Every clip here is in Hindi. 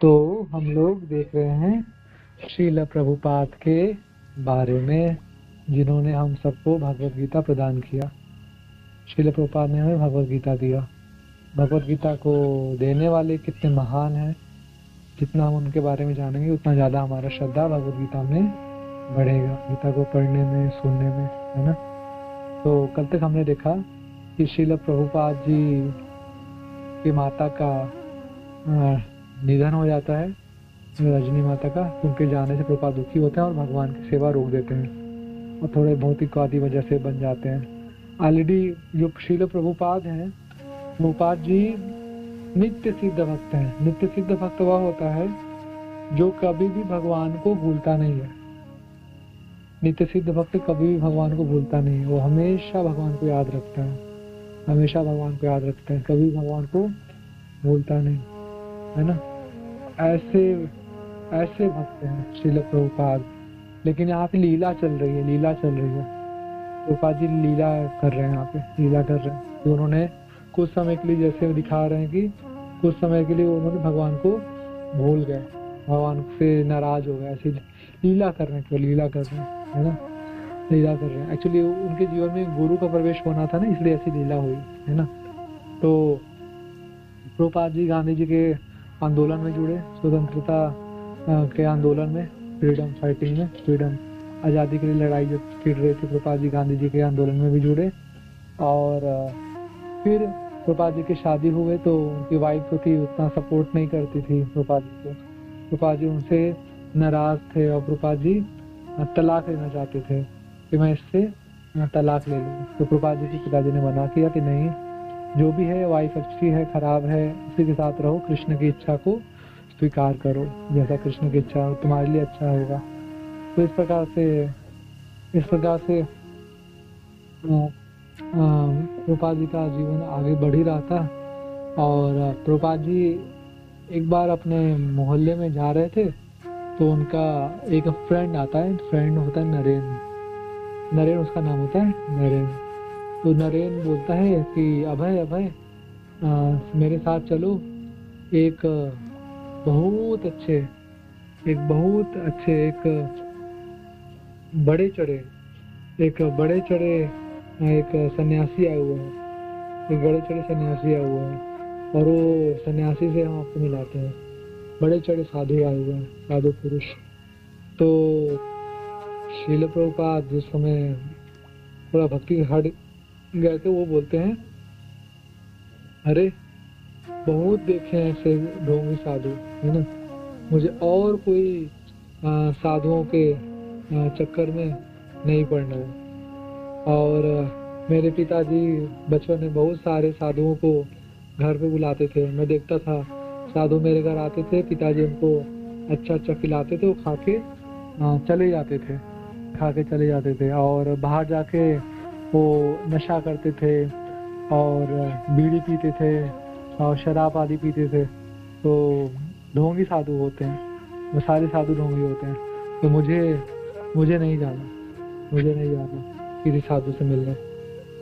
तो हम लोग देख रहे हैं श्रील प्रभुपाद के बारे में, जिन्होंने हम सबको भगवत गीता प्रदान किया। श्रील प्रभुपाद ने हमें भगवत गीता दिया। भगवत गीता को देने वाले कितने महान हैं। जितना हम उनके बारे में जानेंगे उतना ज़्यादा हमारा श्रद्धा भगवत गीता में बढ़ेगा, गीता को पढ़ने में, सुनने में, है ना। तो कल तक हमने देखा कि श्रील प्रभुपाद जी की माता का निधन हो जाता है, रजनी माता का। उनके जाने से प्रभुपाद दुखी होते हैं और भगवान की सेवा रोक देते हैं और थोड़े भौतिकवादी वजह से बन जाते हैं। ऑलरेडी जो श्रील प्रभुपाद हैं, प्रभुपाद जी नित्य सिद्ध भक्त हैं। नित्य सिद्ध भक्त वह होता है जो कभी भी भगवान को भूलता नहीं है। नित्य सिद्ध भक्त कभी भी भगवान को भूलता नहीं है, वो हमेशा भगवान को याद रखता है, हमेशा भगवान को याद रखता है, कभी भगवान को भूलता नहीं, है ना। ऐसे भक्त हैं श्रील प्रभुपाद। लेकिन यहाँ पे लीला चल रही है, लीला चल रही है। प्रभुपाद जी लीला कर रहे हैं, यहाँ पे लीला कर रहे हैं। तो उन्होंने कुछ समय के लिए, जैसे दिखा रहे हैं कि कुछ समय के लिए उन्होंने भगवान को भूल गए, भगवान से नाराज हो गए, ऐसी लीला कर रहे हैं, केवल लीला कर रहे हैं, है ना, लीला कर रहे हैं। एक्चुअली उनके जीवन में गुरु का प्रवेश होना था ना, इसलिए ऐसी लीला हुई, है ना। तो प्रभुपाद जी गांधी जी के आंदोलन में जुड़े, स्वतंत्रता के आंदोलन में, फ्रीडम फाइटिंग में, फ्रीडम आज़ादी के लिए लड़ाई जब छिड़ रही थी, प्रभुपाद जी गांधी जी के आंदोलन में भी जुड़े। और फिर प्रभुपाद जी की शादी हुए तो उनकी वाइफ जो थी उतना सपोर्ट नहीं करती थी प्रभुपाद जी को। प्रभुपाद जी उनसे नाराज थे और प्रभुपाद जी तलाक लेना चाहते थे कि मैं इससे तलाक ले लूँ। तो प्रभुपाद जी के पिताजी ने मना किया कि नहीं, जो भी है, वाइफ अच्छी है, खराब है, उसी के साथ रहो, कृष्ण की इच्छा को स्वीकार करो, जैसा कृष्ण की इच्छा हो तुम्हारे लिए अच्छा होगा। तो इस प्रकार से प्रभुपाद जी का जीवन आगे बढ़ ही रहा था। और प्रभुपाद जी एक बार अपने मोहल्ले में जा रहे थे तो उनका एक फ्रेंड आता है, फ्रेंड होता है नरेन उसका नाम होता है, नरेन। तो नरेन बोलता है कि अभय मेरे साथ चलो, एक बहुत अच्छे एक सन्यासी आए हुए हैं, और वो सन्यासी से हम आपको मिलाते हैं। बड़े चढ़े साधु आए हुए हैं, साधु पुरुष। तो श्रील प्रभुपाद जिस समय थोड़ा भक्ति हट गए थे, वो बोलते हैं, अरे बहुत देखे हैं ऐसे ढोंगी साधु, है ना, मुझे और कोई साधुओं के चक्कर में नहीं पड़ना है। और मेरे पिताजी बचपन में बहुत सारे साधुओं को घर पे बुलाते थे, मैं देखता था, साधु मेरे घर आते थे, पिताजी उनको अच्छा खिलाते थे, वो खा के चले जाते थे और बाहर जाके वो नशा करते थे और बीड़ी पीते थे और शराब आदि पीते थे। तो ढोंगी साधु होते हैं, वो सारे साधु ढोंगी होते हैं। तो मुझे नहीं जाना किसी साधु से मिलने।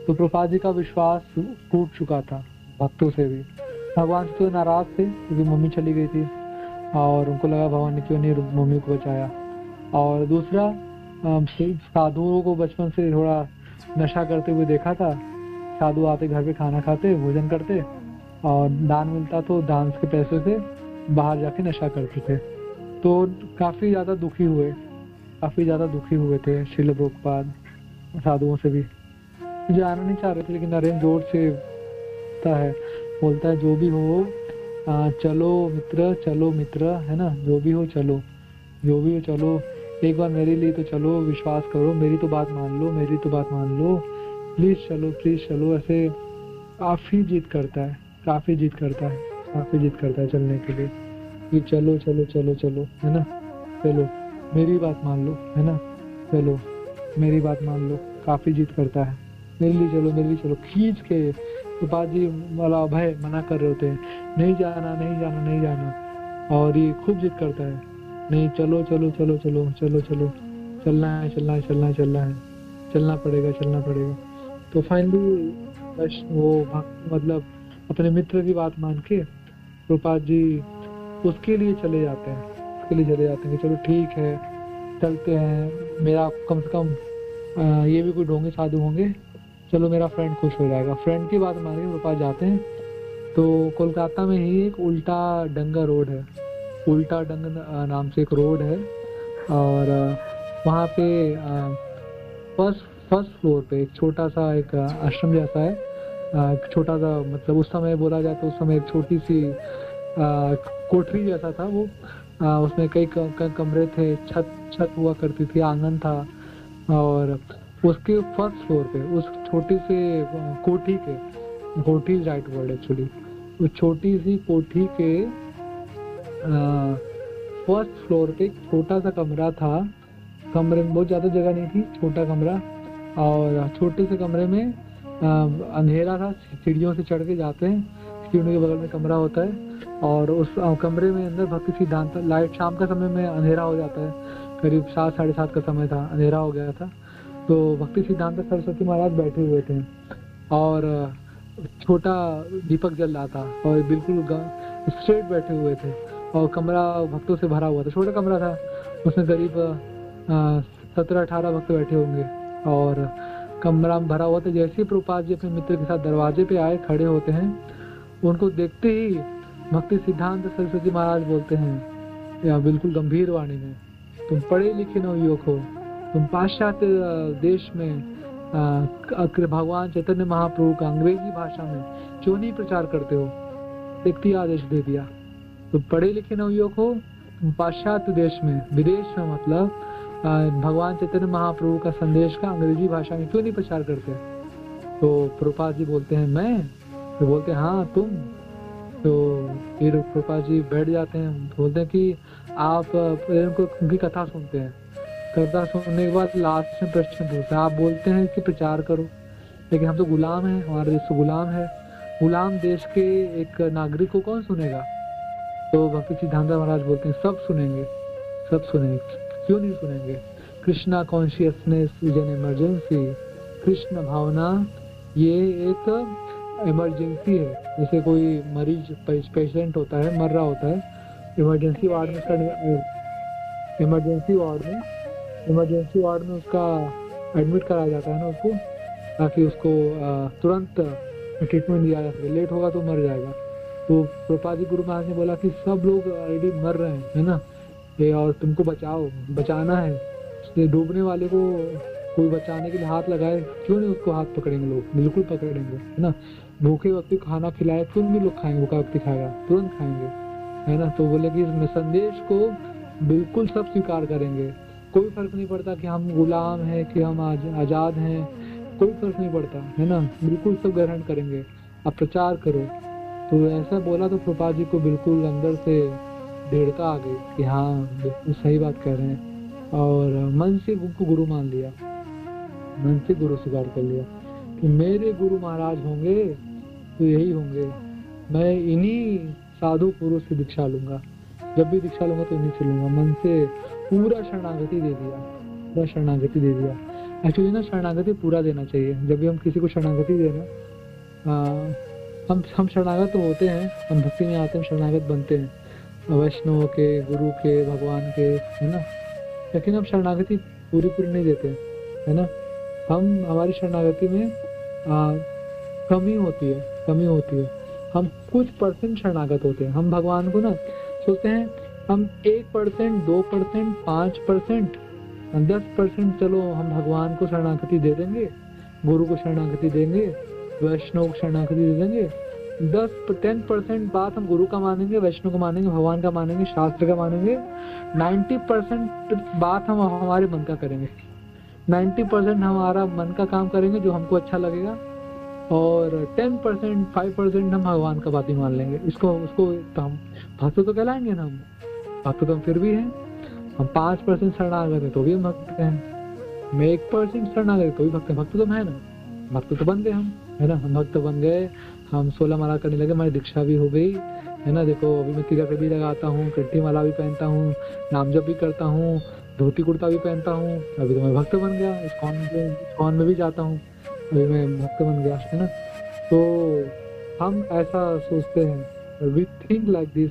तो प्रभुपाद जी का विश्वास टूट चुका था भक्तों से भी। भगवान से तो नाराज थे क्योंकि मम्मी चली गई थी और उनको लगा भगवान ने क्यों नहीं मम्मी को बचाया। और दूसरा, साधुओं को बचपन से थोड़ा नशा करते हुए देखा था। साधु आते, घर पे खाना खाते, भोजन करते और दान मिलता तो दान के पैसे से बाहर जाके नशा करते थे। तो काफ़ी ज़्यादा दुखी हुए थे श्रील प्रभुपाद साधुओं से भी। जाना नहीं चाह रहे थे, लेकिन नरेन जोर से बोलता है जो भी हो चलो मित्र, है ना, जो भी हो चलो, एक बार मेरे लिए तो चलो, विश्वास करो, मेरी तो बात मान लो, प्लीज चलो। ऐसे काफी जिद करता है चलने के लिए कि चलो, है ना, चलो मेरी बात मान लो, है ना, चलो मेरी बात मान लो। काफी जिद करता है, मेरे लिए चलो, खींच के। प्रभुपाद जी वाला अभय मना कर रहे होते हैं, नहीं जाना। और ये खूब जिद करता है, नहीं, चलो, चलना पड़ेगा। तो फाइनली वो मतलब अपने मित्र की बात मान के प्रभुपाद जी उसके लिए चले जाते हैं, उसके लिए चले जाते हैं कि चलो ठीक है चलते हैं, मेरा कम से कम ये भी कोई ढोंगी साधु होंगे, चलो मेरा फ्रेंड खुश हो जाएगा। फ्रेंड की बात मान के मेरे पास जाते हैं। तो कोलकाता में ही एक उल्टा डंगा रोड है, उल्टा डंग नाम से एक रोड है। और वहाँ पे फर्स्ट फर्स्ट फ्लोर पे एक छोटा सा एक आश्रम जैसा है। एक छोटा सा, मतलब उस समय बोला जाए तो उस समय एक छोटी सी कोठरी जैसा था वो। उसमें कई कमरे थे, छत छत हुआ करती थी, आंगन था। और उसके फर्स्ट फ्लोर पे उस छोटी सी कोठी के, कोठी राइट वर्ड एक्चुअली, उस छोटी सी कोठी के फर्स्ट फ्लोर पे एक छोटा सा कमरा था। कमरे में बहुत ज़्यादा जगह नहीं थी, छोटा कमरा। और छोटे से कमरे में अंधेरा था, सीढ़ियों से चढ़ के जाते हैं, सीढ़ियों के बगल में कमरा होता है। और उस कमरे में अंदर भक्ति सिद्धांत, लाइट शाम का समय में अंधेरा हो जाता है, करीब 7 साढ़े 7 का समय था, अंधेरा हो गया था। तो भक्ति सिद्धांत सरस्वती महाराज बैठे हुए थे और छोटा दीपक जल रहा था और बिल्कुल स्ट्रेट बैठे हुए थे। और कमरा भक्तों से भरा हुआ था, छोटा कमरा था, उसमें करीब 17-18 भक्त बैठे होंगे और कमरा में भरा हुआ था। जैसे ही प्रभुपाद जी अपने मित्र के साथ दरवाजे पे आए, खड़े होते हैं, उनको देखते ही भक्ति सिद्धांत सरस्वती महाराज बोलते हैं या बिल्कुल गंभीर वाणी में, तुम पढ़े लिखे नवयुवक हो, तुम पाश्चात्य देश में भगवान चैतन्य महाप्रभु का अंग्रेजी भाषा में क्यों नहीं प्रचार करते हो। देखती आदेश दे दिया, तुम पढ़े लिखे नवयुवक हो, तुम पाश्चात्य देश में, विदेश में मतलब भगवान चैतन्य महाप्रभु का संदेश का अंग्रेजी भाषा में क्यों नहीं प्रचार करते। तो प्रभुपाद जी बोलते हैं मैं, तो बोलते हैं हाँ तुम। तो फिर प्रभुपाद जी बैठ जाते हैं, बोलते हैं कि आप उनकी कथा सुनते हैं, कथा सुनने के बाद लास्ट में प्रश्न पूछते हैं। आप बोलते हैं कि प्रचार करो, लेकिन हम तो गुलाम हैं, हमारा देश तो गुलाम है, गुलाम देश के एक नागरिक को कौन सुनेगा। तो भक्ति सिद्धांत महाराज बोलते हैं सब सुनेंगे, सब सुनेंगे, क्यों नहीं सुनेंगे। Krishna consciousness is an emergency, Krishna भावना ये एक इमरजेंसी है। जैसे कोई मरीज पेशेंट होता है, मर रहा होता है, इमरजेंसी वार्ड में उसका एडमिट कराया जाता है ना उसको, ताकि उसको तुरंत ट्रीटमेंट दिया जा सके, लेट होगा तो मर जाएगा। तो प्रभुपाद जी गुरु महाराज ने बोला कि सब लोग ऑलरेडी मर रहे हैं, है ना, ये और तुमको बचाओ, बचाना है। डूबने वाले को कोई बचाने के लिए हाथ लगाए, क्यों नहीं उसको हाथ पकड़ेंगे लोग, बिल्कुल पकड़ेंगे, है ना। भूखे व्यक्ति खाना खिलाए, क्यों नहीं लोग खाएंगे, भूखा व्यक्ति खाएगा तुरंत खाएंगे, है ना। तो बोले कि इस संदेश को बिल्कुल सब स्वीकार करेंगे, कोई फर्क नहीं पड़ता कि हम गुलाम हैं कि हम आजाद हैं, कोई फर्क नहीं पड़ता, है ना, बिल्कुल सब ग्रहण करेंगे, आप प्रचार करो। तो ऐसा बोला तो प्रभुपाद जी को बिल्कुल अंदर से दृढ़ता आ गई कि हाँ बिल्कुल सही बात कह रहे हैं। और मन से उनको गुरु मान लिया, मन से गुरु स्वीकार कर लिया कि मेरे गुरु महाराज होंगे तो यही होंगे, मैं इन्हीं साधु पुरुष से दीक्षा लूंगा, जब भी दीक्षा लूंगा तो इन्हीं से लूंगा। मन से पूरा शरणागति दे दिया, पूरा शरणागति दे दिया। एक्चुअली ना शरणागति पूरा देना चाहिए। जब भी हम किसी को शरणागति देना, हम शरणागत तो होते हैं, हम भक्ति में आते हैं, शरणागत बनते हैं वैष्णव के, गुरु के, भगवान के, है ना, लेकिन हम शरणागति पूरी नहीं देते, है ना। हम हमारी शरणागति में कमी होती है, हम कुछ परसेंट शरणागत होते हैं। हम भगवान को ना सोचते हैं हम 1%, 2%, 5%, 10% चलो हम भगवान को शरणागति दे देंगे, गुरु को शरणागति देंगे, वैष्णव को शरणागति दे देंगे। 10% बात हम गुरु का मानेंगे, वैष्णव का मानेंगे, भगवान का मानेंगे, शास्त्र का मानेंगे। 90% बात हम हमारे मन का करेंगे, 90% हमारा मन का काम करेंगे जो हमको अच्छा लगेगा, और 10%, 5% हम भगवान का बात ही मान लेंगे। उसको तो हम भक्त तो कहलाएंगे ना, हम भक्त तो हम फिर भी हैं। हम 5% शरणागत है तो भी हम भक्त हैं, हम 1% शरणागत है तो भी भक्त हैं। भक्त तो है ना, भक्त तो बन गए हम, है ना, हम भक्त बन गए। हम 16 माला करने लगे, हमारी दीक्षा भी हो गई, है ना। देखो अभी मैं तिलक भी लगाता हूँ, कंठी माला भी पहनता हूँ, नाम जप भी करता हूँ, धोती कुर्ता भी पहनता हूँ, अभी तो मैं भक्त बन गया। इस्कॉन में भी जाता हूँ, अभी मैं भक्त बन गया, है ना। तो हम ऐसा सोचते हैं, वी थिंक लाइक दिस,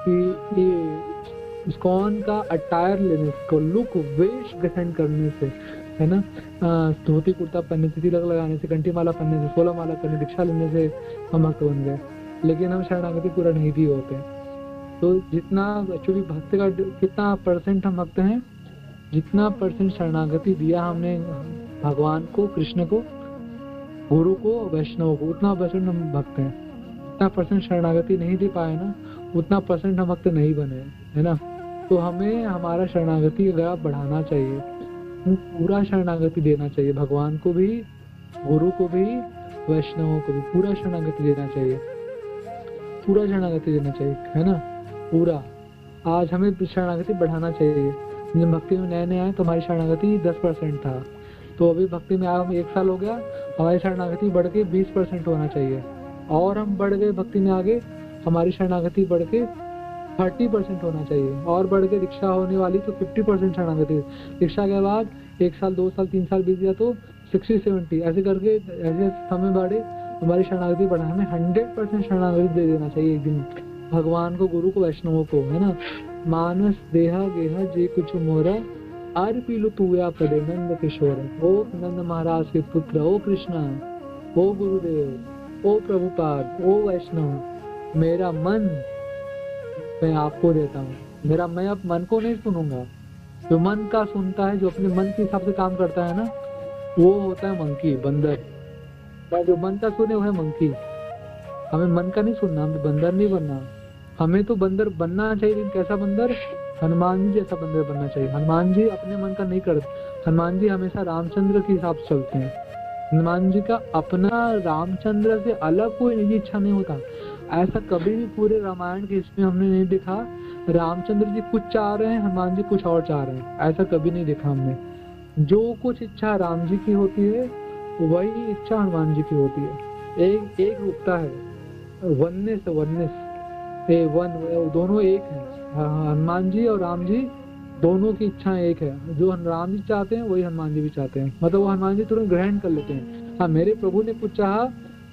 कि ये इस्कॉन का अटायर लेने को, लुक वेश ग्रहण करने से, है ना, धोती कुर्ता पहनने से, तिलक लगाने से, कंठी माला पहनने से, 16 माला करने, दीक्षा लेने से हम भक्त बन गए, लेकिन हम शरणागति पूरा नहीं भी होते। तो जितना एक्चुअली भक्त का कितना परसेंट हम भक्त हैं, जितना परसेंट शरणागति दिया हमने भगवान को, कृष्ण को, गुरु को, वैष्णव को, उतना परसेंट हम भक्त हैं। उतना परसेंट शरणागति नहीं दे पाए ना, उतना परसेंट हम भक्त नहीं बने, है ना। तो हमें हमारा शरणागति अगर बढ़ाना चाहिए, पूरा शरणागति देना चाहिए, भगवान को भी, गुरु को भी, वैष्णवों को भी पूरा शरणागति देना चाहिए, पूरा शरणागति देना चाहिए, है ना, पूरा। आज हमें शरणागति बढ़ाना चाहिए। जब भक्ति में नए नए आए तो हमारी शरणागति 10% था, तो अभी भक्ति में आए 1 साल हो गया, हमारी शरणागति बढ़ के 20% होना चाहिए, और हम बढ़ गए भक्ति में आगे, हमारी शरणागति बढ़ के 30% होना चाहिए, और बढ़ के दीक्षा होने वाली तो 50% शरणागति। दीक्षा के बाद 1 साल, 2 साल, 3 साल बीत गया तो 60-70 ऐसे करके, ऐसे समय बढ़े हमारी शरणागति बढ़ा। हमें 100% शरणागति दे देना चाहिए एक दिन, भगवान को, गुरु को, वैष्णवों को, है ना। मानस देहा गेहा जे कुछ मोरा, आर पीलु तुया पदे नंद किशोर। ओ नंद महाराज के पुत्र, ओ कृष्णा, ओ गुरुदेव, ओ प्रभुपाद, ओ वैष्णव, मेरा मन मैं आपको देता हूँ। मेरा, मैं अब मन को नहीं सुनूंगा। जो मन का सुनता है, जो अपने मन के हिसाब से काम करता है ना, वो होता है मंकी, बंदर। जो मन का सुने वो है मंकी। हमें मन का नहीं सुनना, हमें बंदर नहीं बनना। हमें तो बंदर बनना चाहिए, लेकिन कैसा बंदर? हनुमान जी जैसा बंदर बनना चाहिए। हनुमान जी अपने मन का नहीं करते, हनुमान जी हमेशा रामचंद्र के हिसाब से चलते हैं। हनुमान जी का अपना रामचंद्र से अलग कोई निजी इच्छा नहीं होता। ऐसा कभी भी पूरे रामायण के इसमें हमने नहीं देखा रामचंद्र जी कुछ चाह रहे हैं, हनुमान जी कुछ और चाह रहे हैं, ऐसा कभी नहीं देखा हमने। जो कुछ इच्छा राम जी की होती है वही इच्छा हनुमान जी की होती है। एक रूपता है, वननेस, वन, दोनों एक है। हनुमान जी और राम जी दोनों की इच्छाएं एक है। जो राम जी चाहते हैं वही हनुमान जी भी चाहते हैं, मतलब वो हनुमान जी तुरंत ग्रहण कर लेते हैं। हाँ, मेरे प्रभु ने कुछ चाहा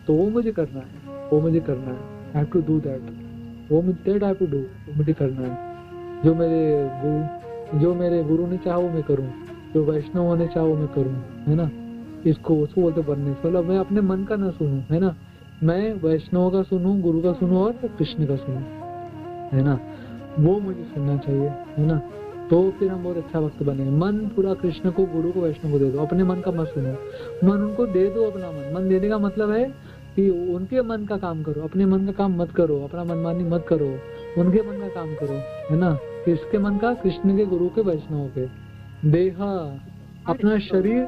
तो वो मुझे करना है, वो मुझे करना है, I have to do that, वो मुझे I have to do, वो मुझे करना है। जो मेरे गुरु ने चाहा वो मैं करूँ, जो वैष्णव ने चाहा वो मैं करूँ, है ना। इसको बोलते बनने, मतलब मैं अपने मन का ना सुनूं, है ना, मैं वैष्णव का सुनूं, गुरु का सुनूं और कृष्ण का सुनूं, है ना, वो मुझे सुनना चाहिए, है ना। तो फिर हम बहुत अच्छा भक्त बनेंगे। मन पूरा कृष्ण को, गुरु को, वैष्णव को दे दो, अपने मन का मत सुनो। मन उनको दे दो, अपना मन देने का मतलब है कि उनके मन का काम करो, अपने मन का काम मत करो, अपना मनमानी मत करो, उनके मन का काम करो, है ना। किसके मन का? कृष्ण के, गुरु के, वैष्णव के। देहा, अपना शरीर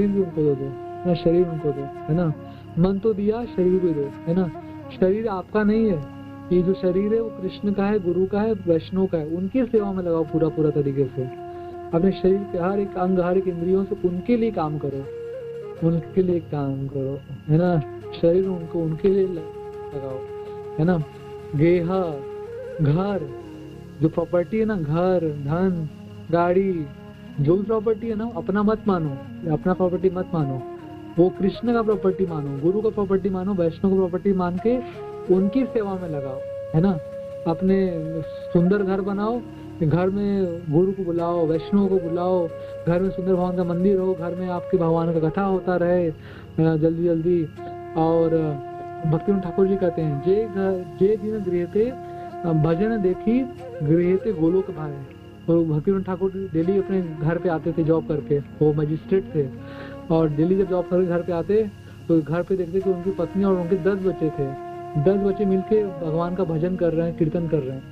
भी उनको दे दो, अपना शरीर उनको दो, है ना। मन तो दिया, शरीर भी दो, है ना। शरीर आपका नहीं है, ये जो शरीर है वो कृष्ण का है, गुरु का है, वैष्णव का है। उनकी सेवा में लगाओ पूरा तरीके से। अपने शरीर के हर एक अंग, हर एक इंद्रियों से उनके लिए काम करो, उनके लिए काम करो, है ना। शरीर उनको, उनके लिए लगाओ, है ना। गेहा, घर, जो प्रॉपर्टी है ना, घर, धन, गाड़ी, जो भी प्रॉपर्टी है ना, अपना मत मानो, अपना प्रॉपर्टी मत मानो, वो कृष्ण का प्रॉपर्टी मानो, गुरु का प्रॉपर्टी मानो, वैष्णव का प्रॉपर्टी मान के उनकी सेवा में लगाओ, है ना। अपने सुंदर घर बनाओ, घर में गुरु को बुलाओ, वैष्णव को बुलाओ, घर में सुंदर भगवान का मंदिर हो, घर में आपके भगवान का कथा होता रहे जल्दी जल्दी। और भक्तिविनोद ठाकुर जी कहते हैं, जे दिन गृहते भजन देखी गृहते गोलोक भाई। तो भक्तिविनोद ठाकुर डेली अपने घर पे आते थे जॉब करके, वो मजिस्ट्रेट थे, और डेली जब जॉब करके घर पे आते तो घर पे देखते कि उनकी पत्नी और उनके 10 बच्चे थे, 10 बच्चे मिलके भगवान का भजन कर रहे हैं, कीर्तन कर रहे हैं,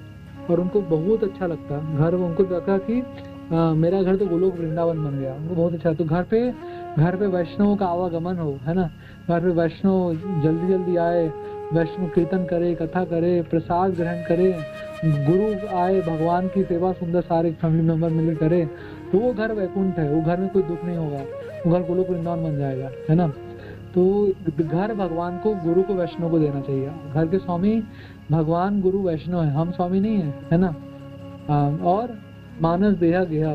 और उनको बहुत अच्छा लगता घर। उनको लगा कि मेरा घर तो गोलोक वृंदावन बन गया, उनको बहुत अच्छा। तो घर पे वैष्णव का आवागमन हो, है ना, घर पे वैष्णव जल्दी जल्दी आए, वैष्णव कीर्तन करे, कथा करे, प्रसाद ग्रहण करे, गुरु आए, भगवान की सेवा सुंदर सारे फैमिली मेंबर मिलकर करे, तो वो घर वैकुंठ है, वो घर में कोई दुख नहीं होगा, वो घर गोलोक वृंदावन बन जाएगा, है ना। तो घर भगवान को, गुरु को, वैष्णव को देना चाहिए। घर के स्वामी भगवान, गुरु, वैष्णव है, हम स्वामी नहीं है ना। और मानस देहा गेहा,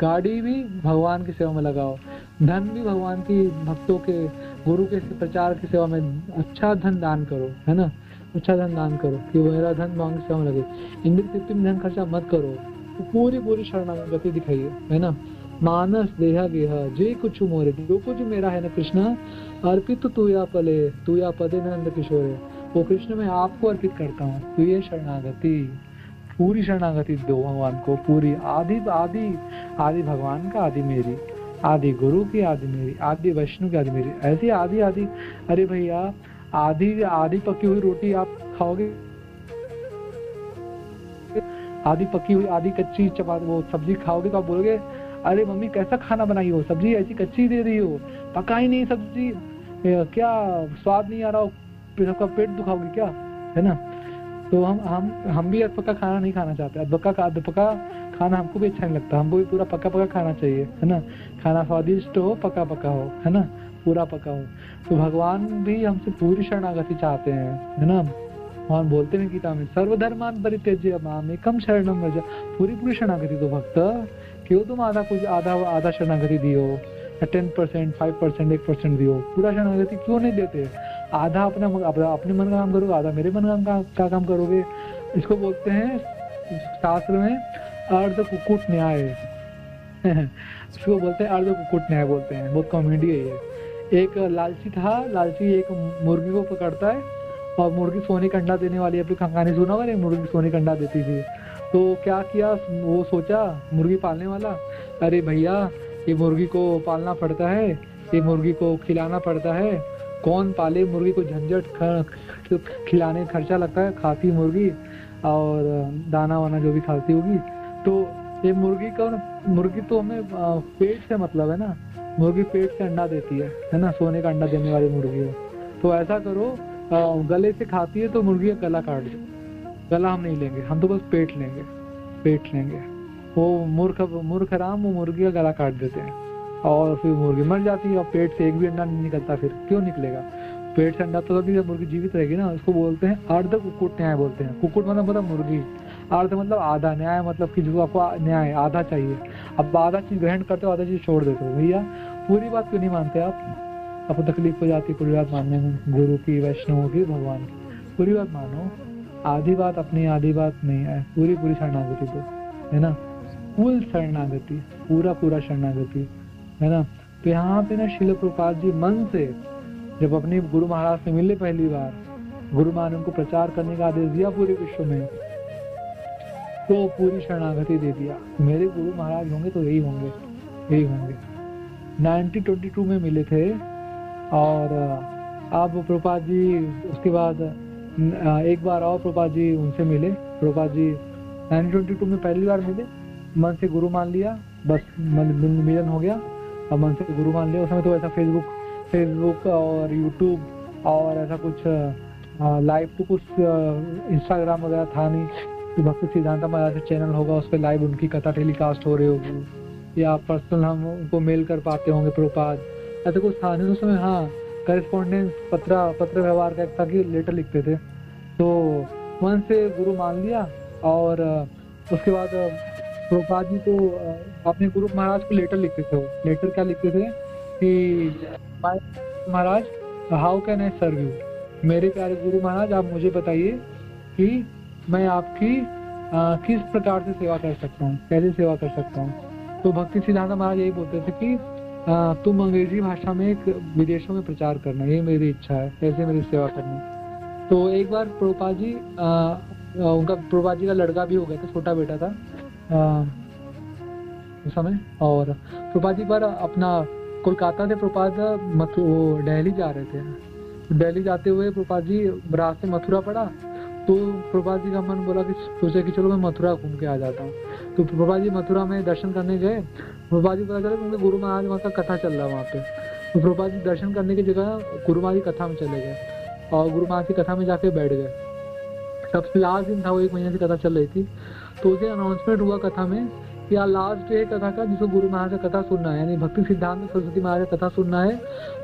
गाड़ी भी भगवान की सेवा में लगाओ, धन भी भगवान की, भक्तों के, गुरु के प्रचार की सेवा में अच्छा धन दान करो, है ना। अच्छा धन दान करो कि मेरा धन मांग से कम लगे, इंद्र तृप्ति में धन खर्चा मत करो, तो पूरी पूरी शरणागति दिखाइए, है ना। मानस देहा गेह जे कुछ मोरे, जो कुछ मेरा है ना कृष्ण, अर्पित तो तू या पले तू या पदे नंद किशोरे, वो कृष्ण मैं आपको अर्पित करता हूँ। तो ये शरणागति, पूरी शरणागति दो भगवान को, पूरी आदि आदि आदि भगवान का, आदि मेरी, आदि गुरु की, आदि मेरी, आदि वैष्णव की, आदि मेरी, ऐसी आदि आदि। अरे भैया आधी आधी पकी हुई रोटी आप खाओगे, आधी पकी हुई आधी कच्ची चपाती वो सब्जी खाओगे तो आप बोलोगे अरे मम्मी कैसा खाना बनाई हो, सब्जी ऐसी कच्ची दे रही हो, पका ही नहीं सब्जी, क्या स्वाद नहीं आ रहा हो, फिर आपका पेट दुखाओगे क्या, है ना। तो हम भी अधपका खाना नहीं खाना चाहते, अधपका खाना हमको भी अच्छा नहीं लगता, हमको भी पूरा पका पका खाना चाहिए, है ना। खाना स्वादिष्ट हो, पका पका हो, है ना, पूरा पका हो। तो भगवान भी हमसे पूरी शरणागति चाहते हैं, है ना। भगवान बोलते हैं गीता में सर्वधर्मान परित्यज्य मामेकम शरणम व्रज, पूरी पूरी शरणागति दो भक्त, क्यों तुम आधा कुछ आधा शरणागति दियो, 10%, 5%, 1% दियो, पूरा शरणागति क्यों नहीं देते। आधा अपने मन का काम करोगे, आधा मेरे मन का काम करोगे। इसको बोलते हैं शास्त्र में अर्ध कुक्कुट न्याय इसको बोलते हैं अर्ध कुक्कुट न्याय बोलते हैं, बहुत कॉमेडी है ये। एक लालची था, लालची एक मुर्गी को पकड़ता है और मुर्गी सोने का अंडा देने वाली है, अपनी कहानी सुना हुआ है, मुर्गी सोने का अंडा देती थी। तो क्या किया वो, सोचा मुर्गी पालने वाला, अरे भैया ये मुर्गी को पालना पड़ता है, ये मुर्गी को खिलाना पड़ता है, कौन पाले मुर्गी को, झंझट खिलाने खर्चा लगता है, खाती मुर्गी और दाना वाना जो भी खाती होगी। तो ये मुर्गी तो हमें पेट से मतलब है ना, मुर्गी पेट से अंडा देती है ना, सोने का अंडा देने वाली मुर्गी है। तो ऐसा करो गले से खाती है तो मुर्गी का गला काट दो, गला हम नहीं लेंगे, हम तो बस पेट लेंगे। वो मूर्ख राम वो मुर्गी का गला काट देते हैं और फिर मुर्गी मर जाती है और पेट से एक भी अंडा नहीं निकलता, फिर क्यों निकलेगा, पेट से अंडा तो तभी मुर्गी जीवित रहेगी ना। इसको बोलते हैं अर्ध कुक्कुट न्याय बोलते हैं। कुक्कुट मतलब मुर्गी, अर्ध मतलब आधा, न्याय मतलब कि जो आपको न्याय आधा चाहिए, अब आधा चीज ग्रहण करते हो, आधा चीज छोड़ देते हो। भैया पूरी बात क्यों नहीं मानते आप, आपको तकलीफ हो जाती है पूरी बात मानने में, गुरु की, वैष्णव की, भगवान की, पूरी बात मानो, आधी बात अपनी, आधी बात नहीं है, पूरी पूरी शरणागति दो, है ना, फुल शरणागति, पूरा शरणागति, है ना। तो यहाँ पे ना श्रील प्रभुपाद जी मन से जब अपने गुरु महाराज से मिले पहली बार, गुरु महाराज ने उनको प्रचार करने का आदेश दिया पूरे विश्व में, तो पूरी शरणागति दे दिया, मेरे गुरु महाराज होंगे तो यही होंगे। 1922 में मिले थे और अब प्रभुपाद जी उसके बाद एक बार और प्रभुपाद जी उनसे मिले। प्रभुपाद जी 1922 में पहली बार मिले, मन से गुरु मान लिया, बस मिलन हो गया और मन से गुरु मान लिया। उस समय तो ऐसा फेसबुक और यूट्यूब और ऐसा कुछ लाइव तो कुछ इंस्टाग्राम वगैरह था नहीं कि भक्ति सिद्धांत महाराज चैनल होगा उस पर लाइव उनकी कथा टेलीकास्ट हो रही होगी या पर्सनल हम उनको मेल कर पाते होंगे प्रभुपाद, ऐसा कुछ था नहीं उस समय। हाँ, करेस्पॉन्डेंस पत्र व्यवहार का एक था कि लेटर लिखते थे। तो मन से गुरु मान लिया और उसके बाद प्रभुपाद जी तो अपने गुरु महाराज को लेटर लिखते थे। लेटर क्या लिखते थे कि Maharaj how can I serve you, मेरे प्यारे गुरु महाराज आप मुझे बताइए कि मैं आपकी किस प्रकार से सेवा कर सकता हूँ, कैसे सेवा कर सकता हूँ। तो भक्ति सिद्धांत महाराज यही बोलते थे कि तुम अंग्रेजी भाषा में विदेशों में प्रचार करना, ये मेरी इच्छा है, कैसे मेरी सेवा करनी। तो एक बार प्रभुपाद जी का लड़का भी हो गया था, छोटा बेटा था उस समय, और प्रभुपाद जी पर अपना कोलकाता से प्रभुपाद दिल्ली जा रहे थे। दिल्ली जाते हुए प्रभुपाद जी रास्ते मथुरा पड़ा, तो प्रभुपाद जी का मन बोला कि सोचा कि चलो मैं मथुरा घूम के आ जाता हूँ। तो प्रभुपाद जी मथुरा में दर्शन करने गए। प्रभुपाद जी पता चला क्योंकि गुरु महाराज वहाँ का कथा चल रहा वहाँ पे। तो प्रभुपाद जी दर्शन करने की जगह गुरु महाराज की कथा में चले गए और गुरु महाराज की कथा में जाके बैठ गए। सबसे लास्ट दिन था, वो 1 महीने से कथा चल रही थी। तो उसे अनाउंसमेंट हुआ कथा में कि यार लास्ट डे कथा का, जिसको गुरु महाराज का कथा सुनना है, यानी भक्ति सिद्धांत सरस्वती महाराज का कथा सुनना है,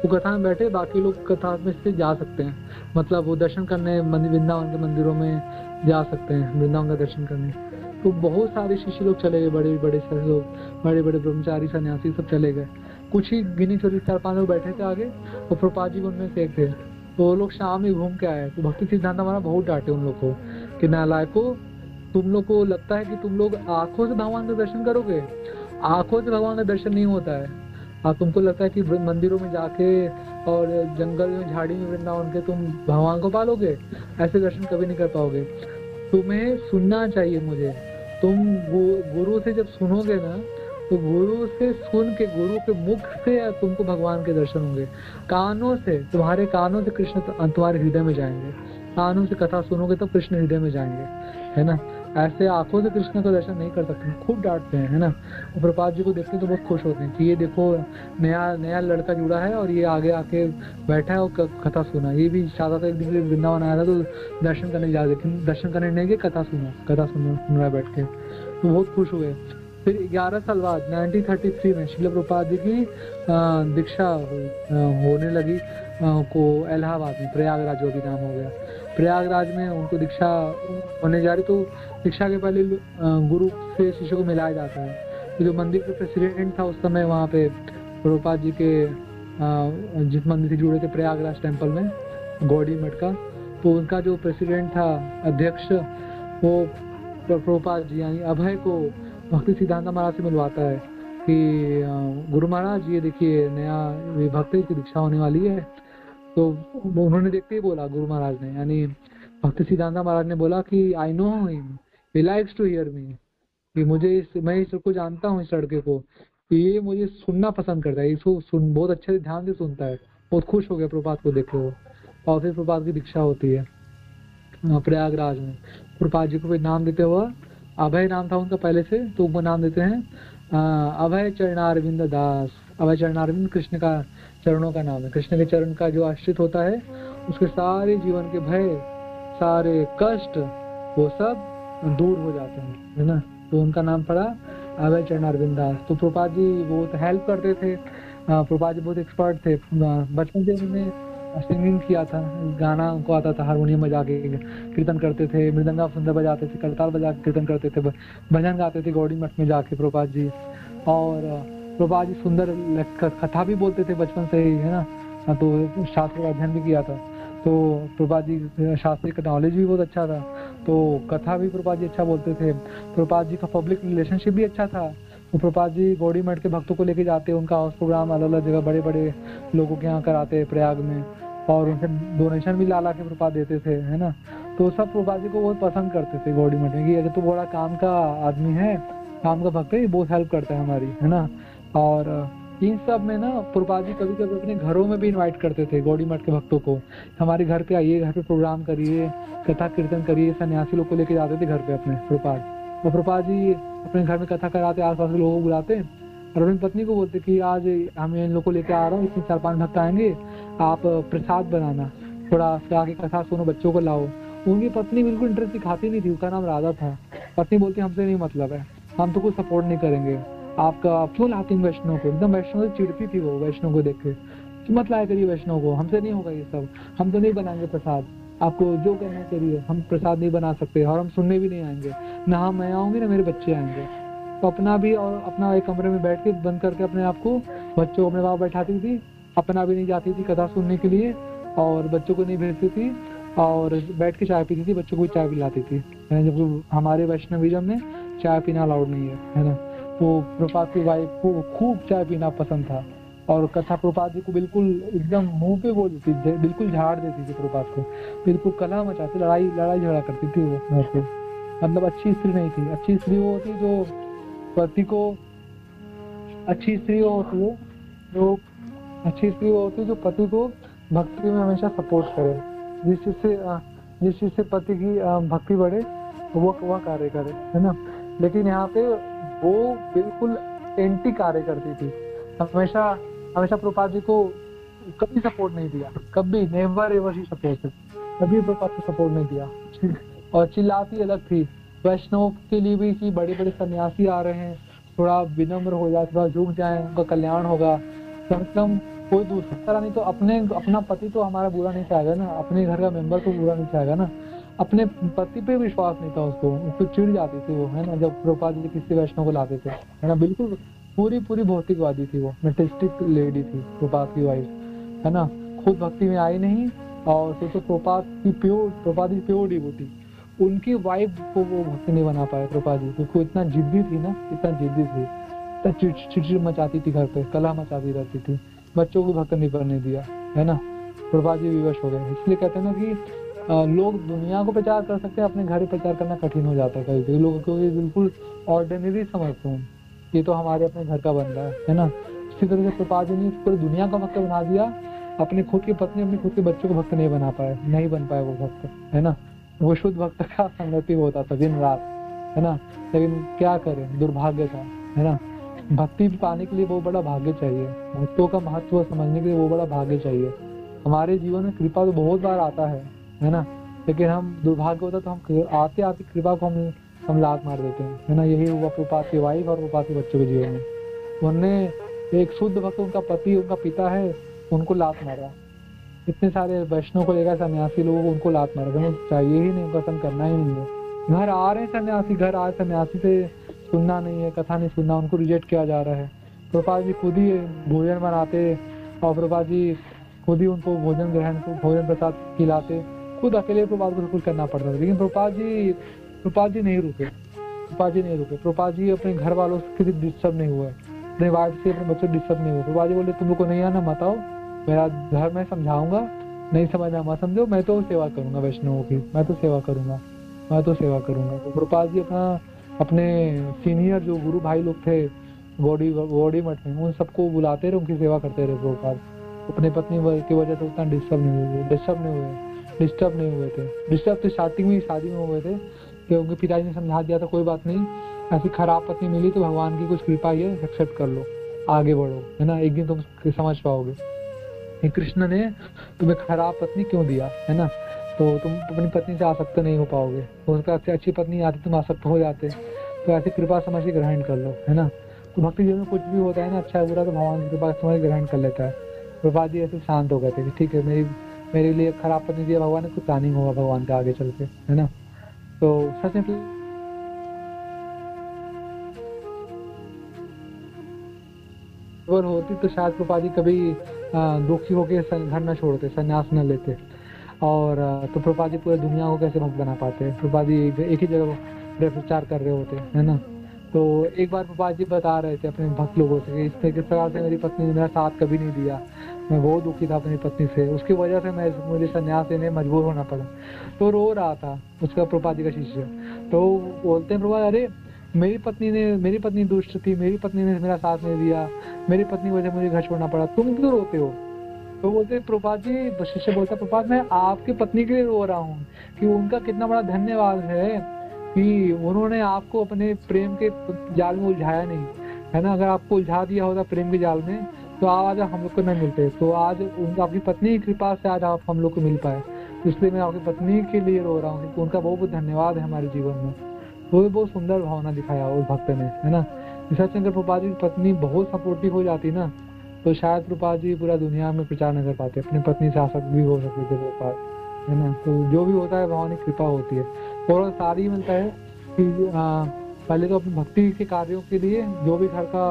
वो कथा में बैठे, बाकी लोग कथा में से जा सकते हैं, मतलब वो दर्शन करने वृंदावन के मंदिरों में जा सकते हैं, वृंदावन का दर्शन करने। तो बहुत सारे शिष्य लोग चले गए, बड़े बड़े लोग, बड़े बड़े ब्रह्मचारी सन्यासी सब चले गए। कुछ ही गिने चुने 4-5 लोग बैठे थे आगे और प्रभुपाद जी उनमें से एक थे। तो वो लोग शाम ही घूम के आए। तो भक्ति सिद्धांत हमारा बहुत डांटे उन लोग को कि नालायको, तुम लोग को लगता है कि तुम लोग आंखों से भगवान का दर्शन करोगे, आंखों से भगवान का दर्शन नहीं होता है। तुमको लगता है कि मंदिरों में जाके और जंगल में झाड़ी में वृंदावन के तुम भगवान को पालोगे, ऐसे दर्शन कभी नहीं कर पाओगे। तुम्हें सुनना चाहिए मुझे। तुम गुरु से जब सुनोगे ना, तो गुरु से सुन के, गुरु के मुख से तुमको भगवान के दर्शन होंगे। कानों से, तुम्हारे कानों से कृष्ण तुम्हारे हृदय में जाएंगे। कानों से कथा सुनोगे तो कृष्ण हृदय में जाएंगे, है ना। ऐसे आंखों से कृष्ण का दर्शन नहीं कर सकते, खूब डांटते हैं, है ना। प्रभुपाद जी को देखते तो बहुत खुश होते हैं कि ये देखो नया नया लड़का जुड़ा है और ये आगे आके बैठा है और कथा सुना। ये भी चाहता था एक दिन वृंदावन आया था तो दर्शन करने जा, लेकिन दर्शन करने नहीं गए, कथा सुन रहा है बैठ के, तो बहुत खुश हुए। फिर 11 साल बाद 1933 में शिल प्रभुपाद जी की दीक्षा होने लगी को इलाहाबाद में, प्रयागराज जो भी नाम हो गया, प्रयागराज में उनको दीक्षा होने जा रही। तो दीक्षा के पहले गुरु से शिष्य को मिलाया जाता है। तो जो मंदिर के प्रेसिडेंट था उस समय वहाँ पे प्रभुपाद जी के जिस मंदिर से जुड़े थे प्रयागराज टेम्पल में, गौड़ी मठ का, तो उनका जो प्रेसिडेंट था, अध्यक्ष, वो प्रभुपाद जी यानी अभय को भक्ति सिद्धांत महाराज से मिलवाता है कि गुरु महाराज ये देखिए नया भक्ति की दीक्षा होने वाली है। तो उन्होंने देखते ही बोला, गुरु महाराज ने यानी भक्ति सिद्धांत महाराज ने बोला कि I know him, he likes to hear me, कि मैं इस को जानता हूँ, इस लड़के को, ये मुझे सुनना पसंद करता है, इसको बहुत अच्छे से ध्यान से सुनता है। बहुत खुश हो गया प्रभुपाद को देख के वो। और फिर प्रभुपाद की दीक्षा होती है प्रयागराज में। प्रभुपाद जी को फिर नाम देते हुआ, अभय नाम था उनका पहले से, तो उनको नाम देते हैं अभय चरणारविंद दास। अभय चरणारविंद कृष्ण का चरणों का नाम है। कृष्ण के चरण का जो आश्रित होता है उसके सारे जीवन के भय, सारे कष्ट, वो सब दूर हो जाते हैं, है ना। तो उनका नाम पड़ा अभय चरणारविंद दास। तो प्रभुपाद जी बहुत हेल्प करते थे। प्रभुपाद जी बहुत एक्सपर्ट थे। बचपन से उन्होंने सिंगिंग किया था, गाना उनको आता था, हारमोनियम बजा के कीर्तन करते थे, मृदंगा सुंदर बजाते थे, करताल बजा के कीर्तन करते थे, भजन गाते थे गौड़ी मठ में जाके प्रभुपाद जी। और प्रभुपाद जी सुंदर कथा भी बोलते थे बचपन से ही, है ना। तो शास्त्र का अध्ययन भी किया था, तो प्रभुपाद जी शास्त्री का नॉलेज भी बहुत अच्छा था, तो कथा भी प्रभुपाद जी अच्छा बोलते थे। प्रभुपाद जी का पब्लिक रिलेशनशिप भी अच्छा था। तो प्रभुपाद जी गौड़ी मठ के भक्तों को लेके जाते, उनका हाउस प्रोग्राम अलग अलग जगह बड़े बड़े लोगों के यहाँ कराते प्रयाग में, और उनसे डोनेशन भी ला के प्रभुपाद देते थे, है ना। तो सब प्रभुपाद जी को बहुत पसंद करते थे गौड़ी मठ में कि अगर तो बड़ा काम का आदमी है, काम का भक्त है, बहुत हेल्प करता है हमारी, है ना। और इन सब में ना प्रभुपाद जी कभी कभी अपने घरों में भी इनवाइट करते थे गौड़ी मठ के भक्तों को, हमारे घर पे आइए, घर पे प्रोग्राम करिए, कथा कीर्तन करिए। सन्यासी लोग को लेके जाते थे घर पे अपने प्रभुपाद। और प्रभुपाद जी अपने घर में कथा कराते, आस पास के लोगों को बुलाते और अपनी पत्नी को बोलते कि आज हम इन लोग को लेके आ रहा हूँ, इसमें 4-5 भक्त आएंगे, आप प्रसाद बनाना, थोड़ा आगे कथा सुनो, बच्चों को लाओ। उनकी पत्नी बिल्कुल इंटरेस्ट दिखाती नहीं थी, उसका नाम राधा था। पत्नी बोलती हमसे नहीं मतलब है, हम तो कुछ सपोर्ट नहीं करेंगे, आप क्यों लाती हैं वैष्णव को। एकदम वैष्णव से चिढ़ती थी वो, वैष्णव को देख के, मत लाया करिए वैष्णव को, हमसे नहीं होगा ये सब, हम तो नहीं बनाएंगे प्रसाद, आपको जो करना करिए, हम प्रसाद नहीं बना सकते और हम सुनने भी नहीं आएंगे, ना हम मैं आऊंगी ना मेरे बच्चे आएंगे। तो अपना भी और अपना एक कमरे में बैठ के बंद करके अपने आप को, बच्चों को अपने पास बैठाती थी, अपना भी नहीं जाती थी कथा सुनने के लिए और बच्चों को नहीं भेजती थी, और बैठ के चाय पीती थी, बच्चों को भी चाय पिलाती थी। जब हमारे वैष्णविज्म में चाय पीना अलाउड नहीं है ना। तो प्रभुपाद की वाइफ को खूब चाय पीना पसंद था, और कथा प्रभुपाद जी को बिल्कुल एकदम मुंह पे बोल देती थी, बिल्कुल झाड़ देती थी प्रभुपाद को, बिल्कुल कलह मचाती, लड़ाई झगड़ा करती थी वो घर पे। मतलब अच्छी स्त्री नहीं थी। अच्छी स्त्री वो होती जो पति को, अच्छी स्त्री वो होती है जो, अच्छी स्त्री वो होती है जो पति को भक्ति में हमेशा सपोर्ट करे, जिस चीज से पति की भक्ति बढ़े वो कार्य करे, है ना। लेकिन यहाँ पे वो बिल्कुल एंटी कार्य करती थी, हमेशा प्रभुपाद जी को कभी सपोर्ट नहीं दिया, कभी, नेवर एवर शी सपोर्टेड, कभी प्रभुपाद को सपोर्ट नहीं दिया। और चिल्लाती अलग थी वैष्णव के लिए भी कि बड़े बड़े सन्यासी आ रहे हैं, थोड़ा विनम्र हो जाए, थोड़ा झुक जाए, उनका कल्याण होगा, मतलब कोई दूसरा नहीं तो अपना पति तो हमारा बुरा नहीं चाहेगा ना, अपने घर का मेंबर तो बुरा नहीं चाहेगा ना। अपने पति पे विश्वास नहीं था उसको चिढ़ जाती थी वो, है ना, जब प्रभुपाद जी किसी वैष्णव को लाते थे, है ना। बिल्कुल पूरी भौतिकवादी थी वो, मेटेस्टिक लेडी थी प्रभुपाद की वाइफ, है ना। खुद भक्ति में आई नहीं और सोचो प्रभुपाद की प्योर डिवोटी, उनकी वाइफ को वो भक्त नहीं बना पाए प्रभुपाद जी, क्योंकि वो इतना जिद्दी थी ना, इतना जिद्दी थी, इतना चिड़चिड़ मचाती थी, घर पे कलह मचाती रहती थी, बच्चों को भक्त नहीं बनने दिया, है ना। प्रभुपाद जी विवश हो गए। इसलिए कहते हैं ना कि लोग दुनिया को प्रचार कर सकते हैं, अपने घर प्रचार करना कठिन हो जाता है कभी कभी लोगों को, ये बिल्कुल ऑर्डिनरी समझते हैं, ये तो हमारे अपने घर का बंदा है ना। इसी तरह से प्रभुपाद जी ने पूरी दुनिया का भक्त बना दिया, अपनी खुद की पत्नी, अपने खुद के बच्चों को भक्त नहीं बना पाए, नहीं बन पाए वो भक्त, है ना। वो शुद्ध भक्त का संगति होता था दिन रात, है ना। लेकिन क्या करें, दुर्भाग्य था, है ना। भक्ति पाने के लिए वो बड़ा भाग्य चाहिए, भक्तों का महत्व समझने के लिए वो बड़ा भाग्य चाहिए। हमारे जीवन में कृपा तो बहुत बार आता है ना, लेकिन हम दुर्भाग्य होता तो हम आते आते कृपा को हम लात मार देते हैं, है ना। यही हुआ प्रभुपाद की वाइफ और प्रभुपाद के बच्चों के जीवन में। उनने एक शुद्ध भक्त, उनका पति, उनका पिता है, उनको लात मारा। इतने सारे वैष्णव को लेकर सन्यासी लोगों को उनको लात मारा, उनको चाहिए ही नहीं, उनका संग करना ही नहीं है। घर आ रहे सन्यासी, घर आए सन्यासी से सुनना नहीं है, कथा नहीं सुनना, उनको रिजेक्ट किया जा रहा है। प्रभुपाद जी खुद ही भोजन बनाते और प्रभुपाद जी खुद ही उनको भोजन प्रसाद खिलाते, खुद अकेले प्रभुपाद को सब कुछ करना पड़ता था। लेकिन प्रभुपाद जी नहीं रुके, प्रभुपाद जी अपने घर वालों से किसी डिस्टर्ब नहीं हुए, अपने वाइफ से, अपने बच्चों डिस्टर्ब नहीं हुए। प्रभुपाद जी बोले तुम लोग को नहीं आना मत आओ, मेरा घर मैं समझाऊंगा, नहीं समझना मत समझो, मैं तो सेवा करूंगा वैष्णवों की, मैं तो सेवा करूंगा। तो प्रभुपाद जी अपने सीनियर जो गुरु भाई लोग थे बॉडी मठ में, उन सबको बुलाते रहे, उनकी सेवा करते रहे प्रभुपाद। अपने पत्नी की वजह से उतना डिस्टर्ब नहीं हुए थे। डिस्टर्ब तो स्टार्टिंग में शादी में हुए थे कि उनके पिताजी ने समझा दिया था कोई बात नहीं, ऐसी खराब पत्नी मिली तो भगवान की कुछ कृपा ही है, एक्सेप्ट कर लो, आगे बढ़ो, है ना, एक दिन तुम समझ पाओगे कि कृष्ण ने तुम्हें खराब पत्नी क्यों दिया, है ना। तो तुम अपनी पत्नी से आसक्त नहीं हो पाओगे, तो उसका अच्छी पत्नी आती तुम आसक्त हो जाते, तो ऐसी कृपा समझ के ग्रहण कर लो, है ना। तो भक्ति जीवन में कुछ भी होता है ना, अच्छा है बुरा, तो भगवान की कृपा समझ ग्रहण कर लेता है। प्रभुपाद जी ऐसे शांत हो गए थे कि ठीक है, मेरे लिए खराब पत्नी दिया भगवान ने, कुछ प्लानिंग होगा भगवान का आगे चल के, है ना। तो सच में अगर होती तो शायद प्रभुपाद जी कभी दुखी होके घर न छोड़ते, संन्यास न लेते, और तो प्रभुपाद जी पूरी दुनिया को कैसे भक्त बना पाते। प्रभुपाद जी एक ही जगह प्रचार कर रहे होते, है ना। तो एक बार प्रभुपाद जी बता रहे थे अपने भक्त लोगों से कि किस प्रकार से मेरी पत्नी ने मेरा साथ कभी नहीं दिया, मैं बहुत दुखी था अपनी पत्नी से, उसकी वजह से मुझे संन्यास लेने मजबूर होना पड़ा। तो रो रहा था उसका प्रभुपाद जी का शिष्य। तो बोलते हैं प्रभुपाद, अरे मेरी पत्नी दुष्ट थी, मेरी पत्नी ने मेरा साथ नहीं दिया, मेरी पत्नी की वजह मुझे घर छोड़ना पड़ा, तुम क्यों रोते हो। तो बोलते प्रभुपाद जी, शिष्य बोलता प्रभुपाद मैं आपकी पत्नी के लिए रो रहा हूँ कि उनका कितना बड़ा धन्यवाद है कि उन्होंने आपको अपने प्रेम के जाल में उलझाया नहीं, है ना। अगर आपको उलझा दिया होता प्रेम के जाल में तो आज हम लोग को न मिलते, तो आज उनका आपकी पत्नी की कृपा से आज आप हम लोग को मिल पाए। इसलिए मैं आपकी पत्नी के लिए रो रहा हूँ क्योंकि उनका बहुत बहुत धन्यवाद है हमारे जीवन में। वो भी बहुत सुंदर भावना दिखाया उस भक्त ने, है ना। सच में अगर प्रभुपाद जी की पत्नी बहुत सपोर्टिव हो जाती ना, तो शायद प्रभुपाद जी पूरा दुनिया में प्रचार न कर पाते, अपनी पत्नी से आसक्त भी हो सकते थे प्रभुपाद, है ना। तो जो भी होता है भगवान की कृपा होती है। और सारी मिलता है कि पहले तो अपनी भक्ति के कार्यों के लिए जो भी घर का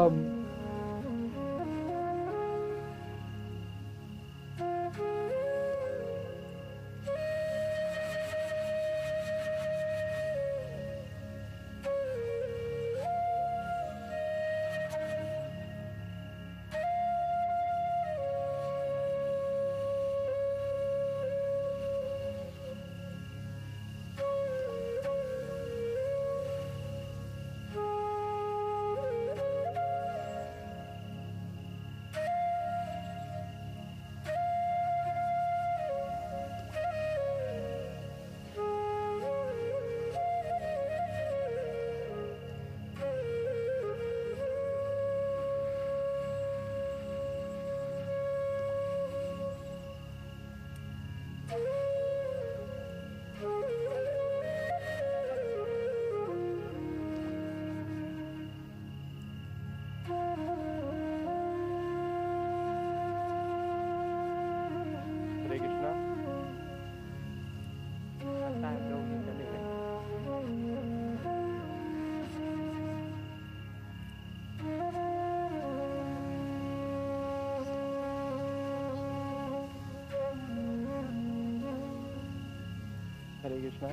हरे कृष्णा।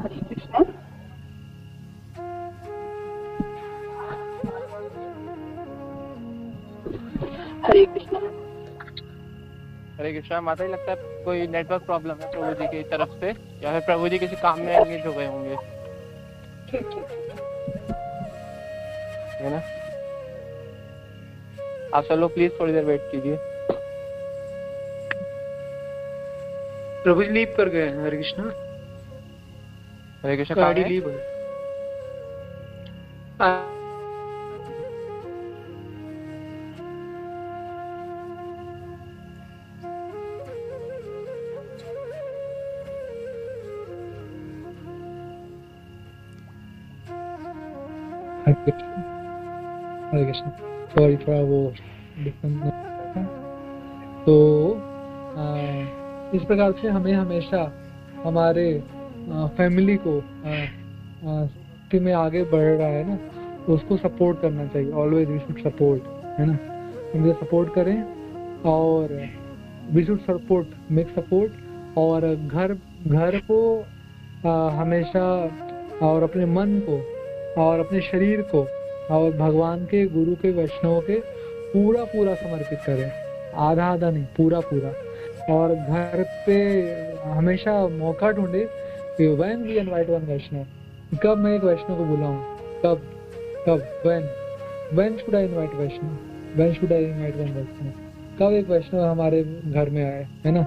हरे कृष्णा। हरे कृष्णा। हरे कृष्णा। माता जी, लगता है कोई नेटवर्क प्रॉब्लम है प्रभु जी की तरफ से, या फिर प्रभु जी किसी काम में एंगेज हो गए होंगे, ठीक ठीक ठीक। है ना। आप सब लोग प्लीज थोड़ी देर वेट कीजिए। प्रभु जी लीव कर गए हैं। हरे कृष्णा। हरे कृष्णा। गाड़ी कहाँ है? लीव है। हरे कृष्णा। हरे कृष्णा। सॉरी, थोड़ा वो डिस्कनेक्ट था। तो इस प्रकार से हमें हमेशा हमारे फैमिली को कि में आगे बढ़ रहा है ना, तो उसको सपोर्ट करना चाहिए। ऑलवेज वी शुड सपोर्ट, है ना। हम ये सपोर्ट करें और we should support, make support. और घर को हमेशा, और अपने मन को और अपने शरीर को और भगवान के, गुरु के, वैष्णव के पूरा पूरा समर्पित करें। आधा आधा नहीं, पूरा पूरा। और घर पे हमेशा मौका ढूंढे कि when we invite one Vaishnava, कब मैं एक वैष्णव को बुलाऊं, कब कब when should I invite Vaishnava, when should I invite one Vaishnava, कब एक वैष्णव हमारे घर में आए, है ना।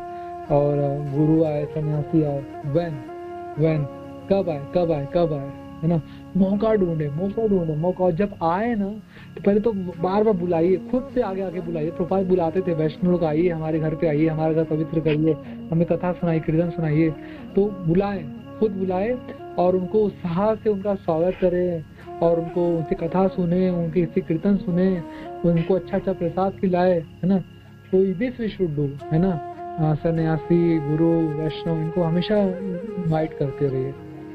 और गुरु आए, सन्यासी आए, व्हेन कब आए, कब आए, कब आए, है ना। मौका ढूंढे, मौका ढूंढे, मौका। और जब आए ना, तो पहले तो बार बार बुलाइए, खुद से आगे आगे बुलाइए। प्रभुपाद बुलाते थे, वैष्णव लोग आइए हमारे घर पे, आइए हमारे घर पवित्र करिए, हमें कथा सुनाइए, कीर्तन सुनाइए। तो बुलाएं, खुद बुलाए और उनको उत्साह से उनका स्वागत करें, और उनको उनसे कथा सुने, उनके इससे कीर्तन सुने, उनको अच्छा अच्छा प्रसाद खिलाए, है ना। तो दिस वी शुड डू, है ना। सन्यासी, गुरु, वैष्णव, इनको हमेशा इनवाइट करते रहिए,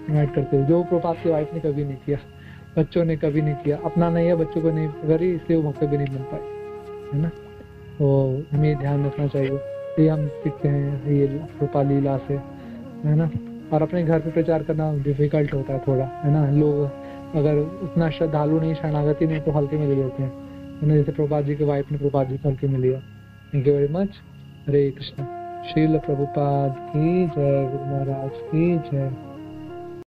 इनवाइट करते रहिए। जो प्रभुपाद की वाइफ ने कभी नहीं किया, बच्चों ने कभी नहीं किया। अपना नहीं है, बच्चों को नहीं करी, इसलिए वो भक्त भी नहीं बन पाए, है ना। तो हमें ये ध्यान रखना चाहिए। ये हम सीखते हैं ये प्रभुपाद लीला से, है ना। और अपने घर पे प्रचार करना डिफिकल्ट होता है थोड़ा, है ना। लोग अगर उतना श्रद्धालु नहीं, शरणागति नहीं, तो हल्के में ले लेते हैं, है ना। जैसे प्रभुपाद जी की वाइफ ने प्रभुपाद जी को हल्के में लिया। Thank you very much. Hare Krishna. Srila Prabhupada की जय, गुरु महाराज की जय।